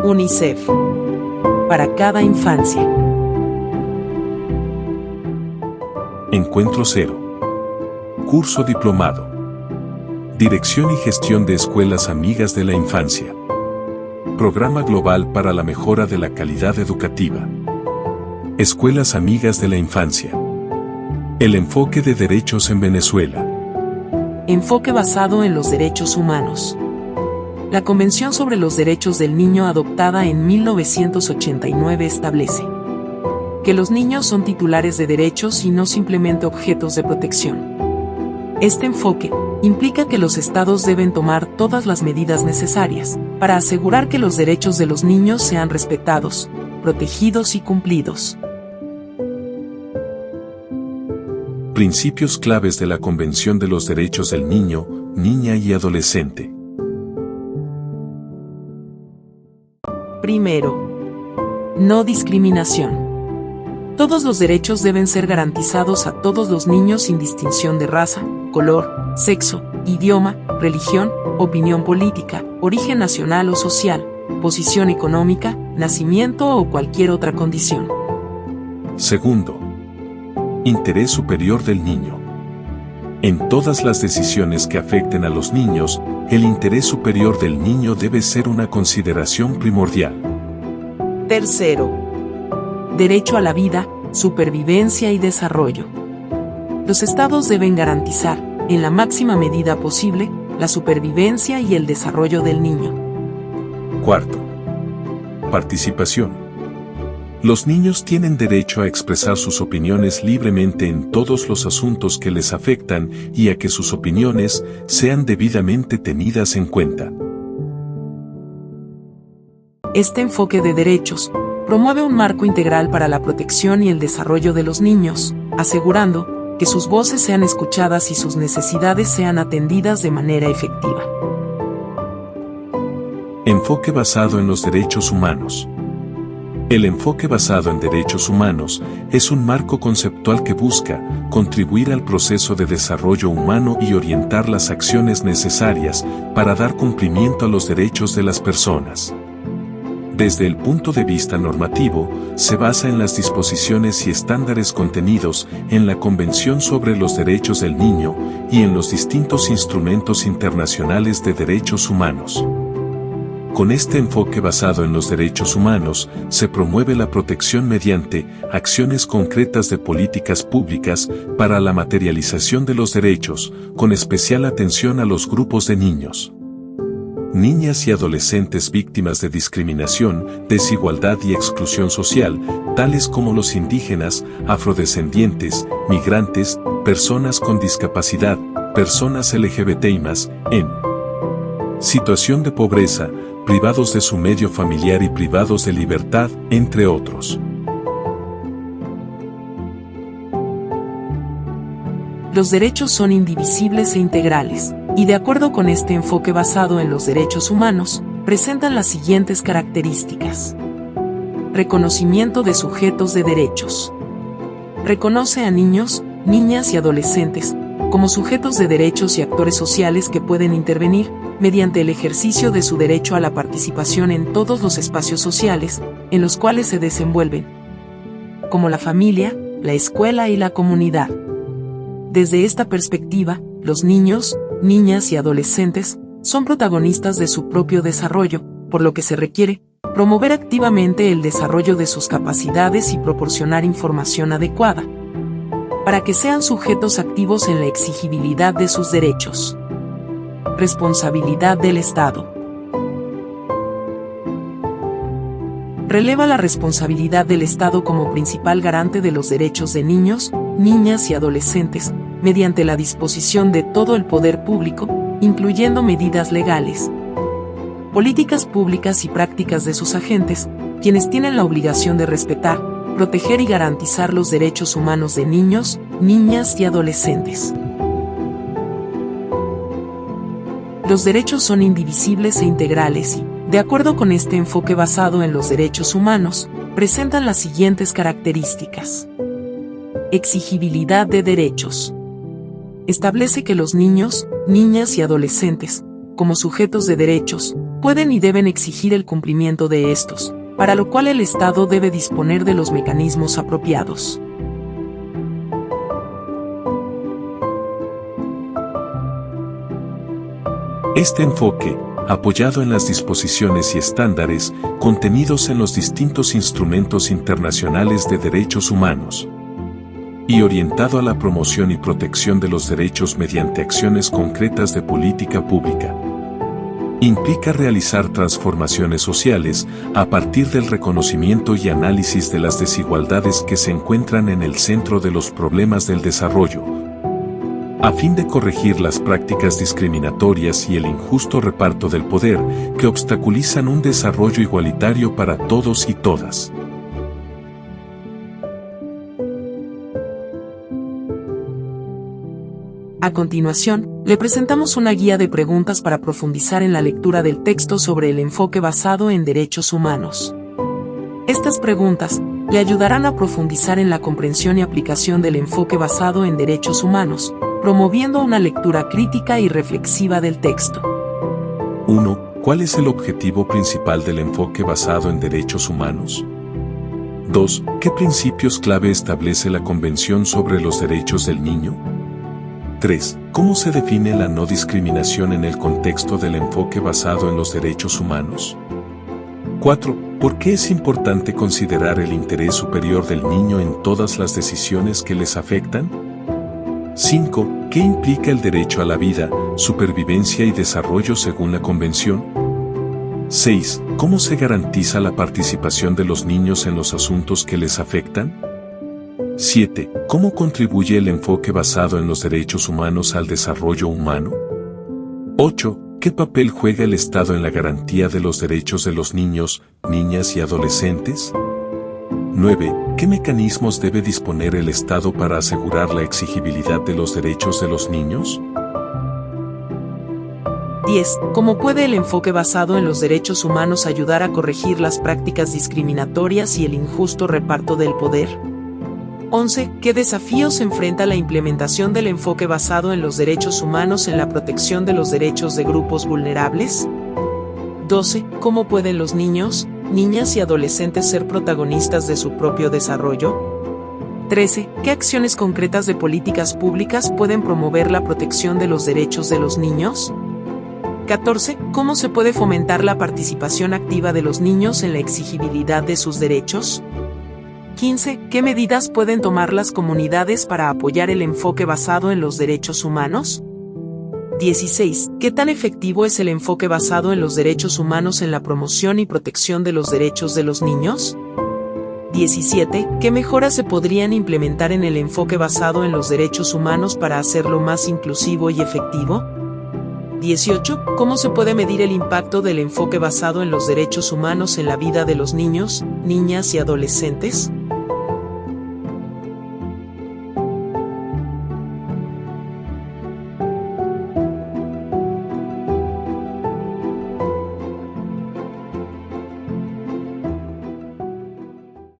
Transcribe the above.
UNICEF. Para cada infancia. Encuentro Cero. Curso diplomado. Dirección y gestión de escuelas amigas de la infancia. Programa global para la mejora de la calidad educativa. Escuelas amigas de la infancia. El enfoque de derechos en Venezuela. Enfoque basado en los derechos humanos. La Convención sobre los Derechos del Niño, adoptada en 1989, establece que los niños son titulares de derechos y no simplemente objetos de protección. Este enfoque implica que los estados deben tomar todas las medidas necesarias para asegurar que los derechos de los niños sean respetados, protegidos y cumplidos. Principios claves de la Convención de los Derechos del Niño, Niña y Adolescente. Primero, no discriminación. Todos los derechos deben ser garantizados a todos los niños sin distinción de raza, color, sexo, idioma, religión, opinión política, origen nacional o social, posición económica, nacimiento o cualquier otra condición. Segundo, interés superior del niño. En todas las decisiones que afecten a los niños, el interés superior del niño debe ser una consideración primordial. Tercero, derecho a la vida, supervivencia y desarrollo. Los estados deben garantizar, en la máxima medida posible, la supervivencia y el desarrollo del niño. Cuarto, participación. Los niños tienen derecho a expresar sus opiniones libremente en todos los asuntos que les afectan y a que sus opiniones sean debidamente tenidas en cuenta. Este enfoque de derechos promueve un marco integral para la protección y el desarrollo de los niños, asegurando que sus voces sean escuchadas y sus necesidades sean atendidas de manera efectiva. Enfoque basado en los derechos humanos. El enfoque basado en derechos humanos es un marco conceptual que busca contribuir al proceso de desarrollo humano y orientar las acciones necesarias para dar cumplimiento a los derechos de las personas. Desde el punto de vista normativo, se basa en las disposiciones y estándares contenidos en la Convención sobre los Derechos del Niño y en los distintos instrumentos internacionales de derechos humanos. Con este enfoque basado en los derechos humanos, se promueve la protección mediante acciones concretas de políticas públicas para la materialización de los derechos, con especial atención a los grupos de niños, niñas y adolescentes víctimas de discriminación, desigualdad y exclusión social, tales como los indígenas, afrodescendientes, migrantes, personas con discapacidad, personas LGBTI+, en situación de pobreza, privados de su medio familiar y privados de libertad, entre otros. Los derechos son indivisibles e integrales, y de acuerdo con este enfoque basado en los derechos humanos, presentan las siguientes características. Reconocimiento de sujetos de derechos. Reconoce a niños, niñas y adolescentes como sujetos de derechos y actores sociales que pueden intervenir, mediante el ejercicio de su derecho a la participación en todos los espacios sociales en los cuales se desenvuelven, como la familia, la escuela y la comunidad. Desde esta perspectiva, los niños, niñas y adolescentes son protagonistas de su propio desarrollo, por lo que se requiere promover activamente el desarrollo de sus capacidades y proporcionar información adecuada, para que sean sujetos activos en la exigibilidad de sus derechos. Responsabilidad del Estado. Releva la responsabilidad del Estado como principal garante de los derechos de niños, niñas y adolescentes, mediante la disposición de todo el poder público, incluyendo medidas legales, políticas públicas y prácticas de sus agentes, quienes tienen la obligación de respetar, proteger y garantizar los derechos humanos de niños, niñas y adolescentes. Los derechos son indivisibles e integrales y, de acuerdo con este enfoque basado en los derechos humanos, presentan las siguientes características. Exigibilidad de derechos. Establece que los niños, niñas y adolescentes, como sujetos de derechos, pueden y deben exigir el cumplimiento de estos, para lo cual el Estado debe disponer de los mecanismos apropiados. Este enfoque, apoyado en las disposiciones y estándares contenidos en los distintos instrumentos internacionales de derechos humanos, y orientado a la promoción y protección de los derechos mediante acciones concretas de política pública, implica realizar transformaciones sociales a partir del reconocimiento y análisis de las desigualdades que se encuentran en el centro de los problemas del desarrollo, a fin de corregir las prácticas discriminatorias y el injusto reparto del poder que obstaculizan un desarrollo igualitario para todos y todas. A continuación, le presentamos una guía de preguntas para profundizar en la lectura del texto sobre el enfoque basado en derechos humanos. Estas preguntas le ayudarán a profundizar en la comprensión y aplicación del enfoque basado en derechos humanos, promoviendo una lectura crítica y reflexiva del texto. 1. ¿Cuál es el objetivo principal del enfoque basado en derechos humanos? 2. ¿Qué principios clave establece la Convención sobre los Derechos del Niño? 3. ¿Cómo se define la no discriminación en el contexto del enfoque basado en los derechos humanos? 4. ¿Por qué es importante considerar el interés superior del niño en todas las decisiones que les afectan? 5. ¿Qué implica el derecho a la vida, supervivencia y desarrollo según la Convención? 6. ¿Cómo se garantiza la participación de los niños en los asuntos que les afectan? 7. ¿Cómo contribuye el enfoque basado en los derechos humanos al desarrollo humano? 8. ¿Qué papel juega el Estado en la garantía de los derechos de los niños, niñas y adolescentes? 9. ¿Qué mecanismos debe disponer el Estado para asegurar la exigibilidad de los derechos de los niños? 10. ¿Cómo puede el enfoque basado en los derechos humanos ayudar a corregir las prácticas discriminatorias y el injusto reparto del poder? 11. ¿Qué desafíos enfrenta la implementación del enfoque basado en los derechos humanos en la protección de los derechos de grupos vulnerables? 12. ¿Cómo pueden los niños, niñas y adolescentes ser protagonistas de su propio desarrollo? 13. ¿Qué acciones concretas de políticas públicas pueden promover la protección de los derechos de los niños? 14. ¿Cómo se puede fomentar la participación activa de los niños en la exigibilidad de sus derechos? 15. ¿Qué medidas pueden tomar las comunidades para apoyar el enfoque basado en los derechos humanos? 16. ¿Qué tan efectivo es el enfoque basado en los derechos humanos en la promoción y protección de los derechos de los niños? 17. ¿Qué mejoras se podrían implementar en el enfoque basado en los derechos humanos para hacerlo más inclusivo y efectivo? 18. ¿Cómo se puede medir el impacto del enfoque basado en los derechos humanos en la vida de los niños, niñas y adolescentes?